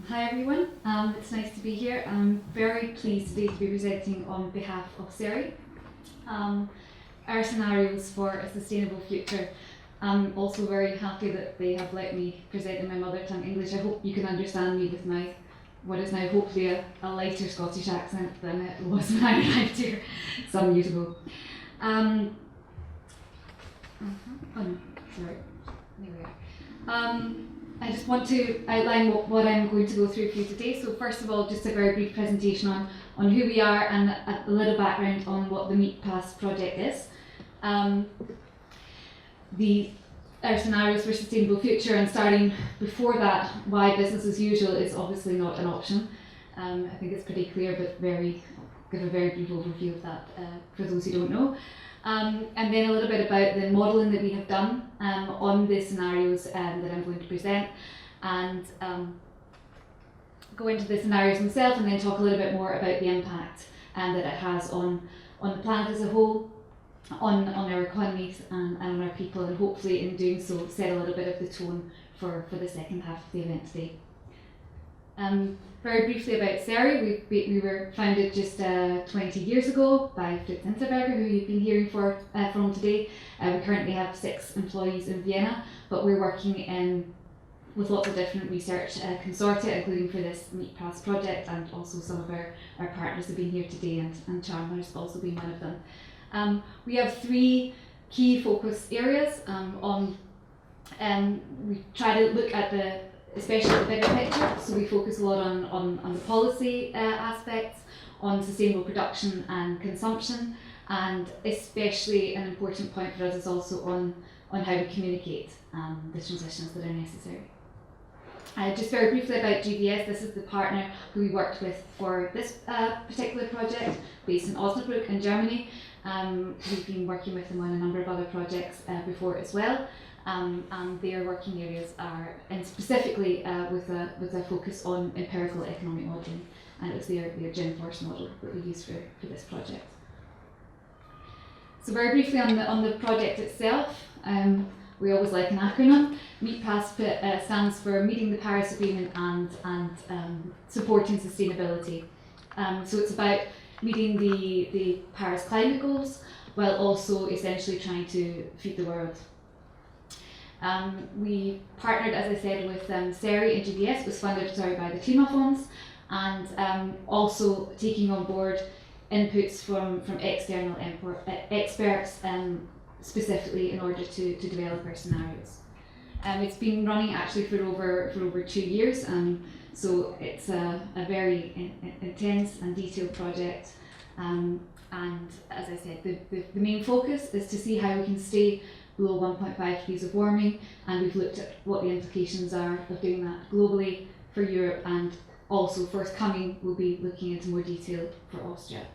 Hi everyone, it's nice to be here. I'm very pleased today to be presenting on behalf of SERI. Our scenarios for a sustainable future. I'm also very happy that they have let me present in my mother tongue English. I hope you can understand me with my what is now hopefully a lighter Scottish accent than it was when I arrived here some years ago. Oh no, sorry. There we are. I just want to outline what I'm going to go through for you today. So first of all, just a very brief presentation on who we are and a little background on what the meetPASS project is. Our scenarios for a sustainable future, and starting before that, why business as usual is obviously not an option. I think it's pretty clear, but give a very brief overview of that for those who don't know. And then a little bit about the modelling that we have done on the scenarios that I'm going to present, and go into the scenarios themselves, and then talk a little bit more about the impact that it has on the planet as a whole, on our economies and on our people, and hopefully in doing so set a little bit of the tone for the second half of the event today. Very briefly about SERI, we were founded just 20 years ago by Fritz Hinterberger, who you've been hearing from today. We currently have 6 employees in Vienna, but we're working with lots of different research consortia, including for this meetPASS project, and also some of our partners have been here today, and Chalmers has also been one of them. We have 3 key focus areas. We try to look at especially the bigger picture, so we focus a lot on the policy aspects, on sustainable production and consumption, and especially an important point for us is also on how we communicate the transitions that are necessary. Just very briefly about GVS, this is the partner who we worked with for this particular project, based in Osnabrück in Germany. We've been working with them on a number of other projects before as well. And their working areas are, and specifically with a focus on empirical economic modelling, and it was their Gen Force model that we used for this project. So very briefly on the project itself, we always like an acronym. meetPASS stands for Meeting the Paris Agreement and Supporting Sustainability. So it's about meeting the Paris climate goals while also essentially trying to feed the world. We partnered, as I said, with SERI and GVS, was funded by the Klimafonds, and also taking on board inputs from external experts, specifically in order to develop our scenarios. It's been running actually for over 2 years, so it's a very intense and detailed project. And as I said, the main focus is to see how we can stay below 1.5 degrees of warming, and we've looked at what the implications are of doing that globally for Europe, and also forthcoming we'll be looking into more detail for Austria.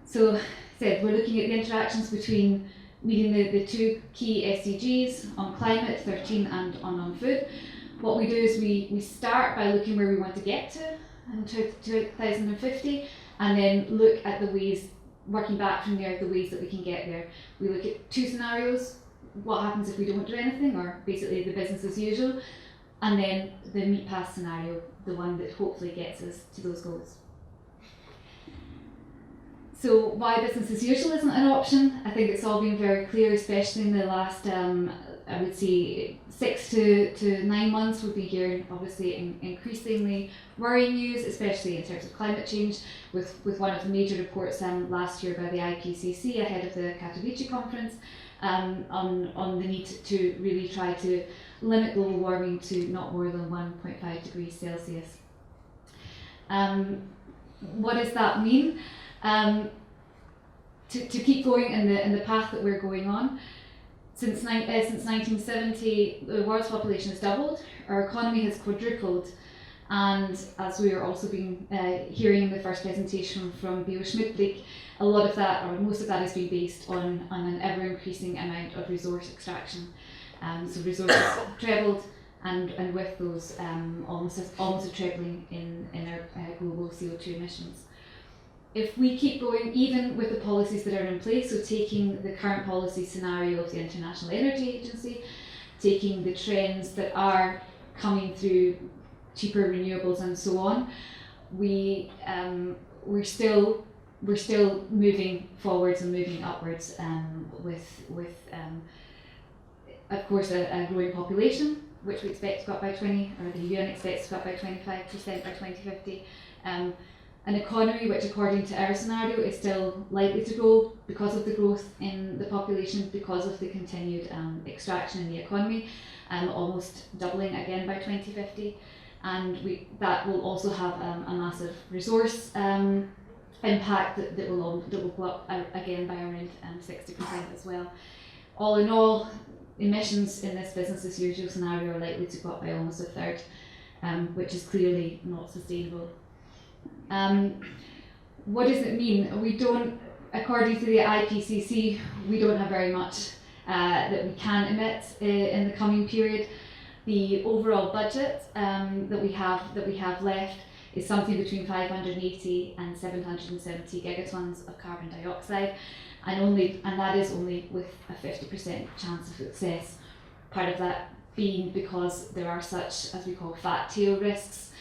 So, we're looking at the interactions between meeting the 2 key SDGs on climate, 13, and on food. What we do is we start by looking where we want to get to in 2050, and then look at the ways, working back from there, the ways that we can get there. We look at 2 scenarios: what happens if we don't do anything, or basically the business as usual, and then the meetPASS scenario, the one that hopefully gets us to those goals. So why business as usual isn't an option? I think it's all been very clear, especially in the last, I would say, 6 to 9 months. We've been hearing obviously increasingly worrying news, especially in terms of climate change, with one of the major reports last year by the IPCC ahead of the Katowice conference on the need to really try to limit global warming to not more than 1.5 degrees Celsius. What does that mean? To keep going in the path that we're going on. Since 1970, the world's population has doubled, our economy has quadrupled, and as we are also being hearing in the first presentation from Bio Schmidtlich, a lot of that, or most of that, is being based on an ever-increasing amount of resource extraction. So resources trebled, and with those almost a trebling in our global CO2 emissions. If we keep going, even with the policies that are in place, so taking the current policy scenario of the International Energy Agency, taking the trends that are coming through cheaper renewables and so on, we're still moving forwards and moving upwards with of course a growing population, which we expect to go up by the UN expects to go up by 25% by 2050. An economy which, according to our scenario, is still likely to grow because of the growth in the population, because of the continued extraction in the economy, almost doubling again by 2050. And that will also have a massive resource impact that will go up again by around 60% as well. All in all, emissions in this business as usual scenario are likely to go up by almost a third, which is clearly not sustainable. What does it mean? We don't, according to the IPCC, we don't have very much that we can emit in the coming period. The overall budget that we have left is something between 580 and 770 gigatons of carbon dioxide, and that is only with a 50% chance of success. Part of that being because there are such, as we call, fat tail risks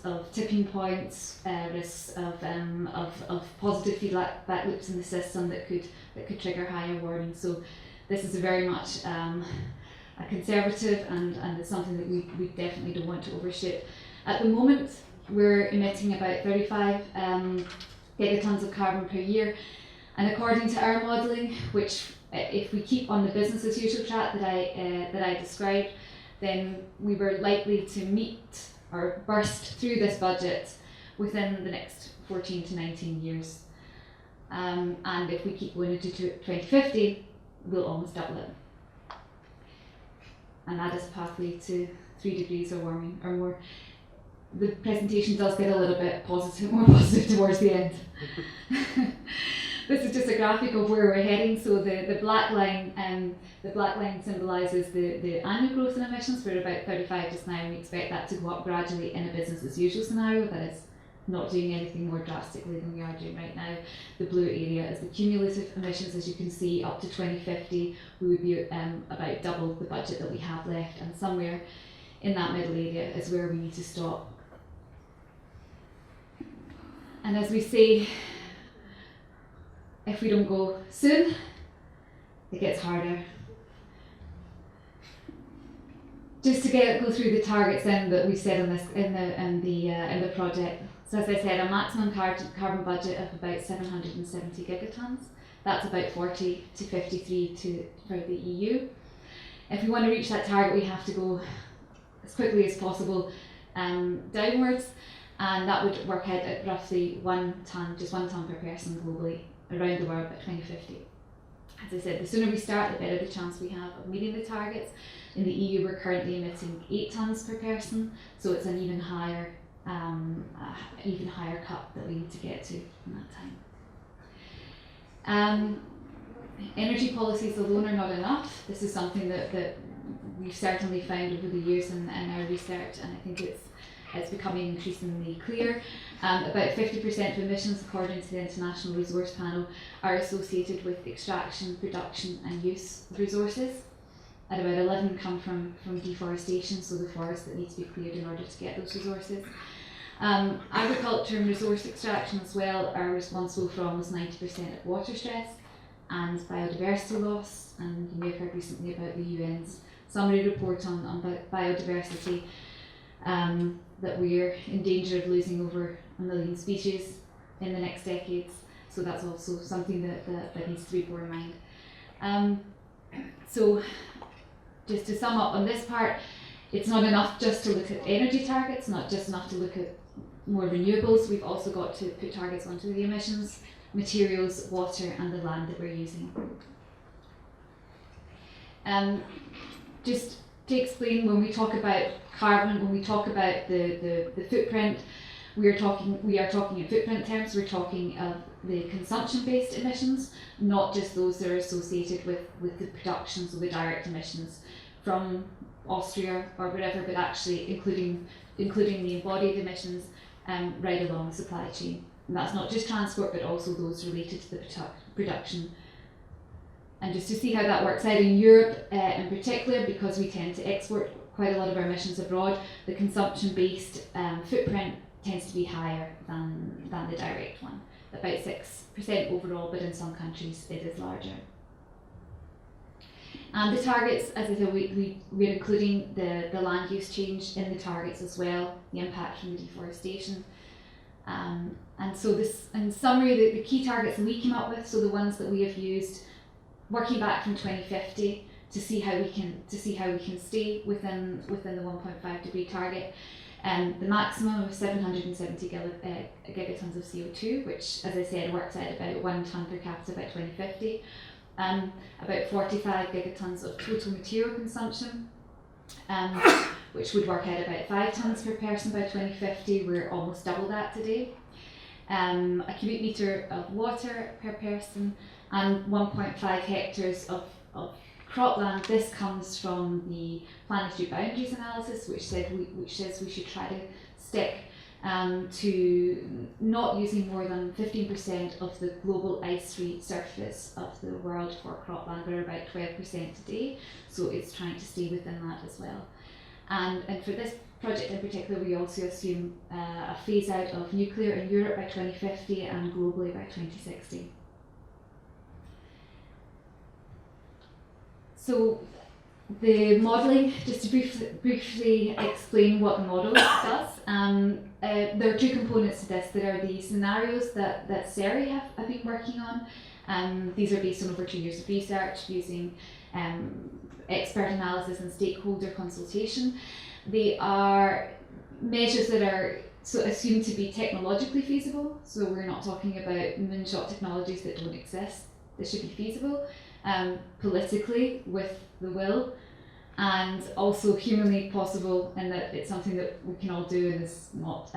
of tipping points, risks of positive feedback loops in the system that could trigger higher warning. So this is a very much a conservative and it's something that we definitely don't want to overshoot. At the moment, we're emitting about 35 gigatons of carbon per year, and according to our modelling, which if we keep on the business as usual track that I described, then we were likely to meet or burst through this budget within the next 14 to 19 years. And if we keep going into 2050, we'll almost double it. And that is a pathway to 3 degrees or warming or more. The presentation does get a little bit more positive towards the end. This is just a graphic of where we're heading. So the black line symbolises the annual growth in emissions. We're about 35 just now, and we expect that to go up gradually in a business as usual scenario that is not doing anything more drastically than we are doing right now. The blue area is the cumulative emissions. As you can see, up to 2050, we would be about double the budget that we have left, and somewhere in that middle area is where we need to stop. And as we say, if we don't go soon, it gets harder. Just to go through the targets then that we set in the project. So as I said, a maximum carbon budget of about 770 gigatons. That's about 40 to 53 for the EU. If we want to reach that target, we have to go as quickly as possible downwards, and that would work out at roughly 1 tonne per person globally around the world by 2050. As I said, the sooner we start, the better the chance we have of meeting the targets. In the EU, we're currently emitting 8 tonnes per person, so it's an even higher cut that we need to get to in that time. Energy policies alone are not enough. This is something that we've certainly found over the years in our research, and I think it's becoming increasingly clear. About 50% of emissions, according to the International Resource Panel, are associated with extraction, production and use of resources. And about 11 come from deforestation, so the forests that need to be cleared in order to get those resources. Agriculture and resource extraction as well are responsible for almost 90% of water stress and biodiversity loss. And you may have heard recently about the UN's summary report on biodiversity, that we're in danger of losing over 1 million species in the next decades. So that's also something that needs to be borne in mind. So just to sum up on this part, it's not enough just to look at energy targets, not just enough to look at more renewables. We've also got to put targets onto the emissions, materials, water and the land that we're using. Just to explain, when we talk about carbon, when we talk about the footprint, we are talking in footprint terms. We're talking of the consumption-based emissions, not just those that are associated with the production, so the direct emissions from Austria or whatever, but actually including the embodied emissions right along the supply chain. And that's not just transport, but also those related to the production. And just to see how that works out in Europe in particular, because we tend to export quite a lot of our emissions abroad, the consumption-based footprint tends to be higher than the direct one, about 6% overall, but in some countries it is larger. And the targets, as I said, we're including the land use change in the targets as well, the impact from the deforestation. And so this, in summary, the key targets that we came up with, so the ones that we have used, working back from 2050 to see how we can stay within the 1.5 degree target. The maximum of 770 gigatons of CO2, which, as I said, works out about 1 tonne per capita by 2050. About 45 gigatons of total material consumption, which would work out about 5 tonnes per person by 2050. We're almost double that today. A cubic metre of water per person, and 1.5 hectares of cropland. This comes from the planetary boundaries analysis, which says we should try to stick to not using more than 15% of the global ice-free surface of the world for cropland. We're about 12% today, so it's trying to stay within that as well. And for this project in particular, we also assume a phase out of nuclear in Europe by 2050 and globally by 2060. So the modelling, just to briefly explain what the model does. There are two components to this. There are the scenarios that SERI have been working on. These are based on over 2 years of research using expert analysis and stakeholder consultation. They are measures that are assumed to be technologically feasible. So we're not talking about moonshot technologies that don't exist. They should be feasible. Politically with the will, and also humanly possible, in that it's something that we can all do, and is not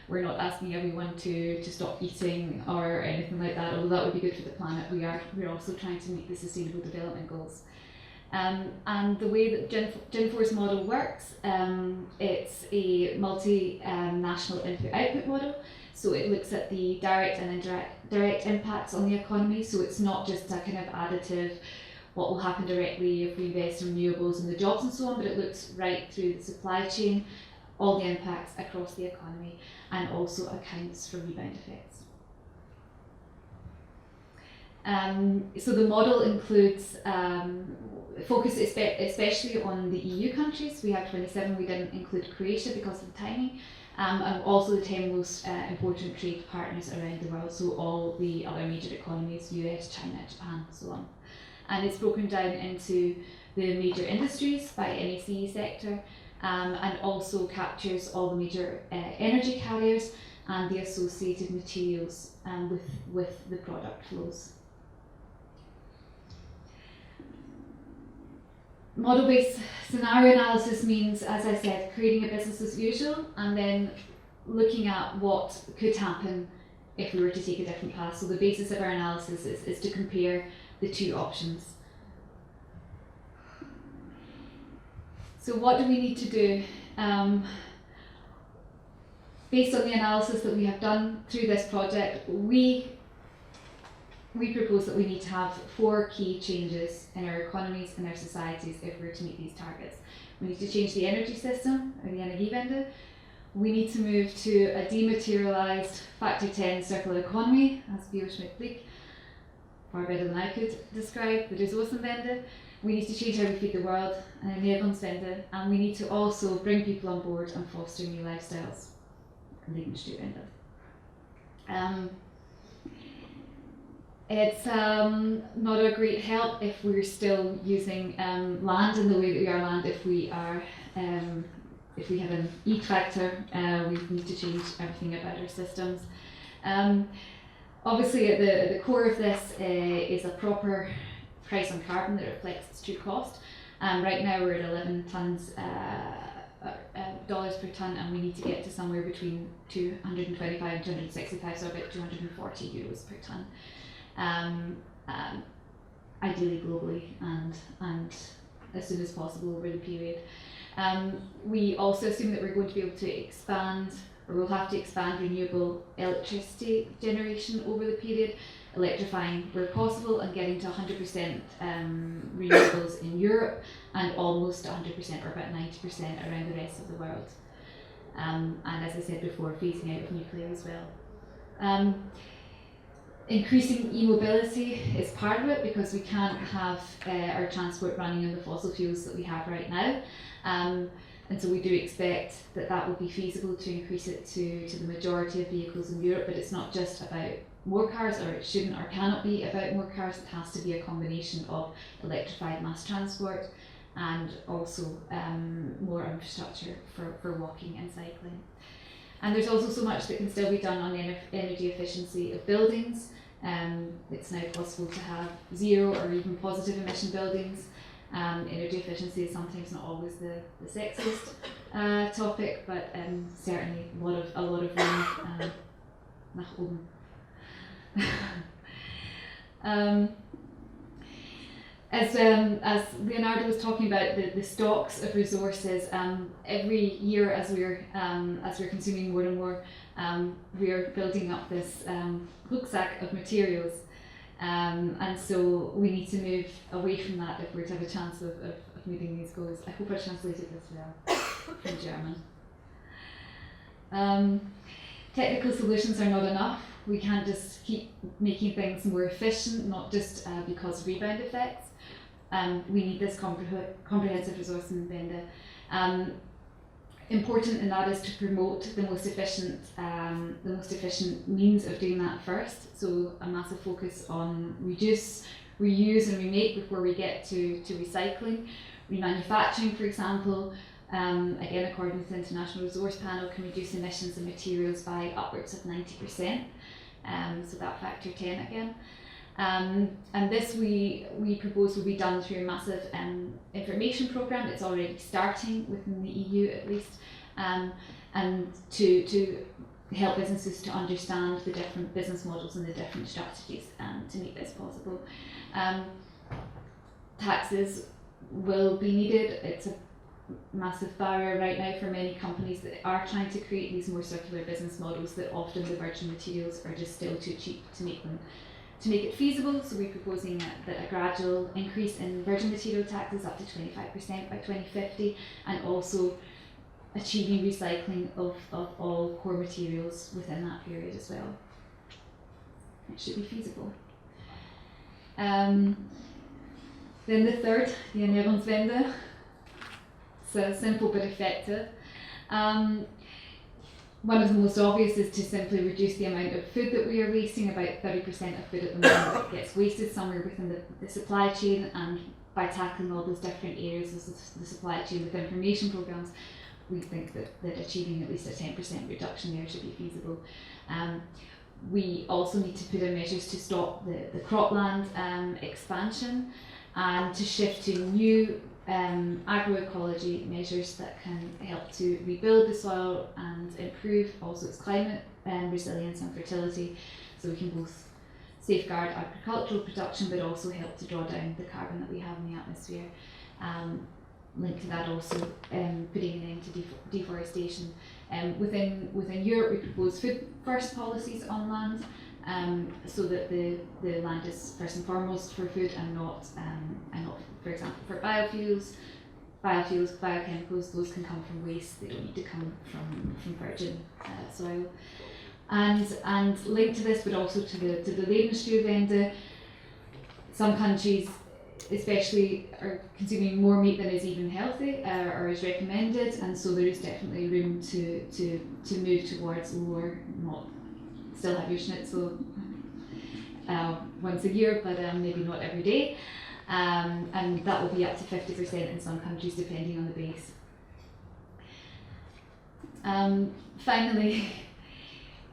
we're not asking everyone to stop eating or anything like that, although that would be good for the planet. We're also trying to meet the Sustainable Development Goals. And the way that Gen4's model works, it's a multinational input-output model. So it looks at the direct and indirect impacts on the economy. So it's not just a kind of additive, what will happen directly if we invest in renewables and the jobs and so on, but it looks right through the supply chain, all the impacts across the economy, and also accounts for rebound effects. So the model includes focus especially on the EU countries. We have 27, we didn't include Croatia because of the timing. And also the 10 most important trade partners around the world, so all the other major economies, US, China, Japan, so on. And it's broken down into the major industries by NACE sector, and also captures all the major energy carriers and the associated materials with the product flows. Model-based scenario analysis means, as I said, creating a business as usual and then looking at what could happen if we were to take a different path. So the basis of our analysis is to compare the two options. So what do we need to do? Based on the analysis that we have done through this project, we propose that we need to have 4 key changes in our economies and our societies if we're to meet these targets. We need to change the energy system, or the Energiewende. We need to move to a dematerialised factor 10 circular economy, as Bio Schmidt-Blick, far better than I could describe, the Ressourcenwende. We need to change how we feed the world, and Ernährungswende, and we need to also bring people on board and foster new lifestyles, Lebensstylwende. It's not a great help if we're still using land in the way that we are land. If we have an E factor, we need to change everything about our systems. Obviously, at the core of this is a proper price on carbon that reflects its true cost. Right now we're at 11 dollars per tonne, and we need to get to somewhere between 225 and 265, so about 240 euros per tonne. Ideally globally and as soon as possible over the period. We also assume that we're going to be able to expand, or we'll have to expand renewable electricity generation over the period, electrifying where possible and getting to 100% renewables in Europe and almost 100% or about 90% around the rest of the world. And as I said before, phasing out of nuclear as well. Increasing e-mobility is part of it because we can't have our transport running on the fossil fuels that we have right now. And so we do expect that that will be feasible to increase it to the majority of vehicles in Europe, but it's not just about more cars, or it shouldn't or cannot be about more cars. It has to be a combination of electrified mass transport and also more infrastructure for walking and cycling. And there's also so much that can still be done on energy efficiency of buildings. It's now possible to have zero or even positive emission buildings. Energy efficiency is sometimes not always the sexiest topic, but certainly a lot of room nach oben. As Leonardo was talking about the stocks of resources, every year as we're consuming more and more, we are building up this rucksack of materials, and so we need to move away from that if we're to have a chance of meeting these goals. I hope I translated this well from German. Technical solutions are not enough. We can't just keep making things more efficient, not just because of rebound effects. We need this comprehensive resource Wende. Important in that is to promote the most efficient means of doing that first. So a massive focus on reduce, reuse, and remake before we get to recycling. Remanufacturing, for example, again according to the International Resource Panel, can reduce emissions of materials by upwards of 90%. So that factor 10 again. And this we propose will be done through a massive information programme. It's already starting within the EU at least, and to help businesses to understand the different business models and the different strategies to make this possible. Taxes will be needed. It's a massive barrier right now for many companies that are trying to create these more circular business models, that often the virgin materials are just still too cheap to make it feasible. So we're proposing that a gradual increase in virgin material taxes up to 25% by 2050, and also achieving recycling of all core materials within that period as well. It should be feasible. Then the third, the Ernährungswende. So simple but effective. One of the most obvious is to simply reduce the amount of food that we are wasting. About 30% of food at the moment gets wasted somewhere within the supply chain, and by tackling all those different areas of the supply chain with information programs, we think that achieving at least a 10% reduction there should be feasible. We also need to put in measures to stop the cropland expansion, and to shift to new agroecology measures that can help to rebuild the soil and improve also its climate resilience and fertility, so we can both safeguard agricultural production but also help to draw down the carbon that we have in the atmosphere. Linked to that also putting an end to deforestation. Within Europe we propose food first policies on land, so that the land is first and foremost for food and not for example for biofuels, biochemicals. Those can come from waste, they don't need to come from virgin soil. And linked to this, but also to the Lebensmittelwende, some countries especially are consuming more meat than is even healthy or is recommended, and so there is definitely room to move towards lower, not still have your schnitzel once a year, but maybe not every day, and that will be up to 50% in some countries depending on the base. Finally,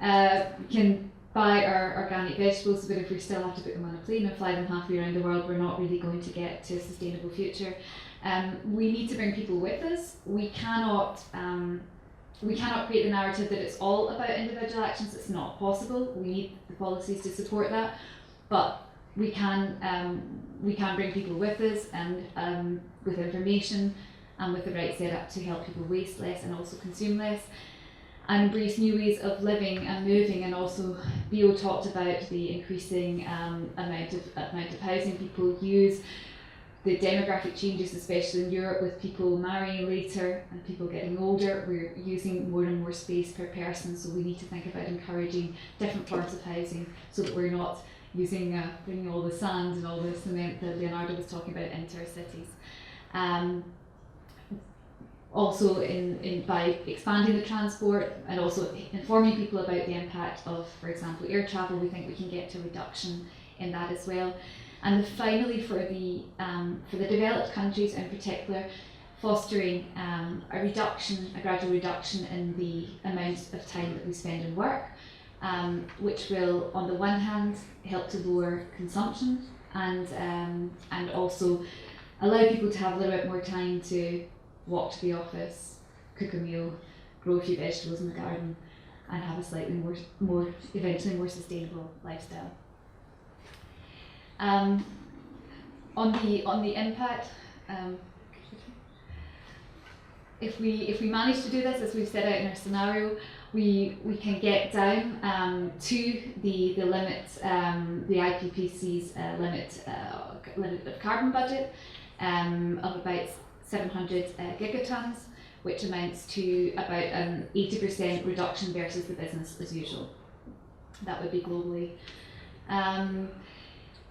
we can buy our organic vegetables, but if we still have to put them on a plane and fly them halfway around the world, we're not really going to get to a sustainable future. We need to bring people with us. We cannot create the narrative that it's all about individual actions. It's not possible. We need the policies to support that, but we can bring people with us, and with information and with the right setup to help people waste less and also consume less. and embrace new ways of living and moving. And also Bio talked about the increasing amount of housing people use, the demographic changes, especially in Europe, with people marrying later and people getting older. We're using more and more space per person, so we need to think about encouraging different forms of housing so that we're not using bringing all the sand and all the cement that Leonardo was talking about into our cities. Also by expanding the transport and also informing people about the impact of, for example, air travel, we think we can get to a reduction in that as well. And finally, for the developed countries in particular, fostering a gradual reduction in the amount of time that we spend in work, which will, on the one hand, help to lower consumption and also allow people to have a little bit more time to walk to the office, cook a meal, grow a few vegetables in the garden, and have a slightly eventually more sustainable lifestyle. On the impact, if we manage to do this as we've set out in our scenario, we can get down to the limit, the IPCC's limit of carbon budget of about 700 gigatons, which amounts to about an 80% reduction versus the business as usual. That would be globally.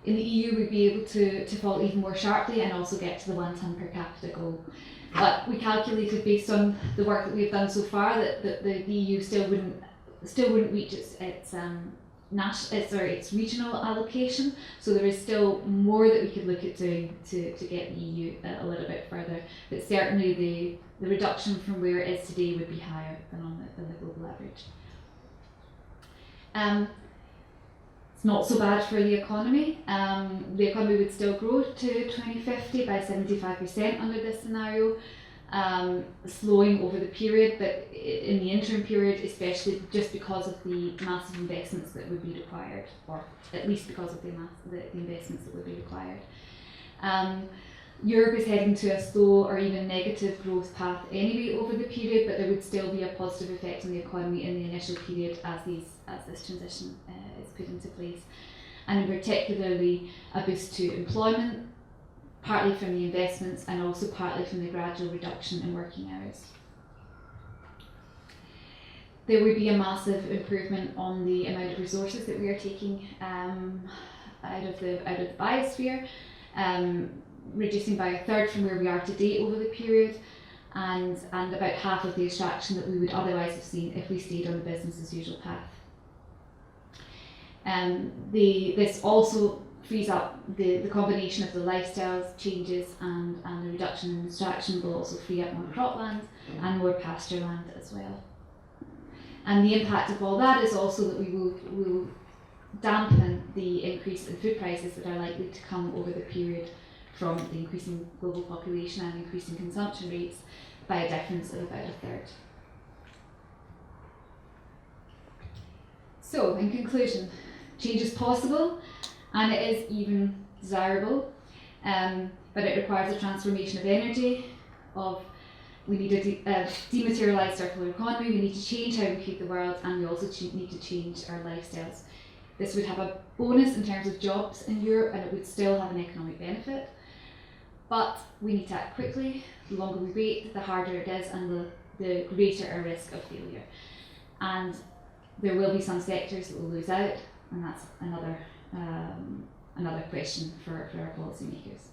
In the EU, we'd be able to fall even more sharply and also get to the 1 tonne per capita goal. But we calculated, based on the work that we've done so far, that the EU still wouldn't reach its regional allocation. So there is still more that we could look at doing to get the EU a little bit further. But certainly the reduction from where it is today would be higher than the global average. It's not so bad for the economy. The economy would still grow to 2050 by 75% under this scenario, slowing over the period, but in the interim period, especially just because of the massive investments that would be required, or at least because of the investments that would be required. Europe is heading to a slow or even negative growth path anyway over the period, but there would still be a positive effect on the economy in the initial period as this transition is put into place, and in particularly a boost to employment, partly from the investments and also partly from the gradual reduction in working hours. There would be a massive improvement on the amount of resources that we are taking out of the biosphere, reducing by a third from where we are today over the period, and about half of the extraction that we would otherwise have seen if we stayed on the business as usual path. This also frees up the combination of the lifestyle changes and the reduction in extraction will also free up more cropland and more pasture land as well. And the impact of all that is also that we will dampen the increase in food prices that are likely to come over the period from the increasing global population and increasing consumption rates by a difference of about a third. So, in conclusion, change is possible and it is even desirable, but it requires a transformation of energy, we need a dematerialised circular economy, we need to change how we feed the world, and we also need to change our lifestyles. This would have a bonus in terms of jobs in Europe, and it would still have an economic benefit. But we need to act quickly. The longer we wait, the harder it is, and the greater our risk of failure. And there will be some sectors that will lose out, and that's another question for our policymakers.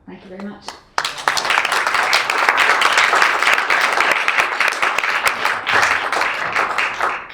Thank you very much.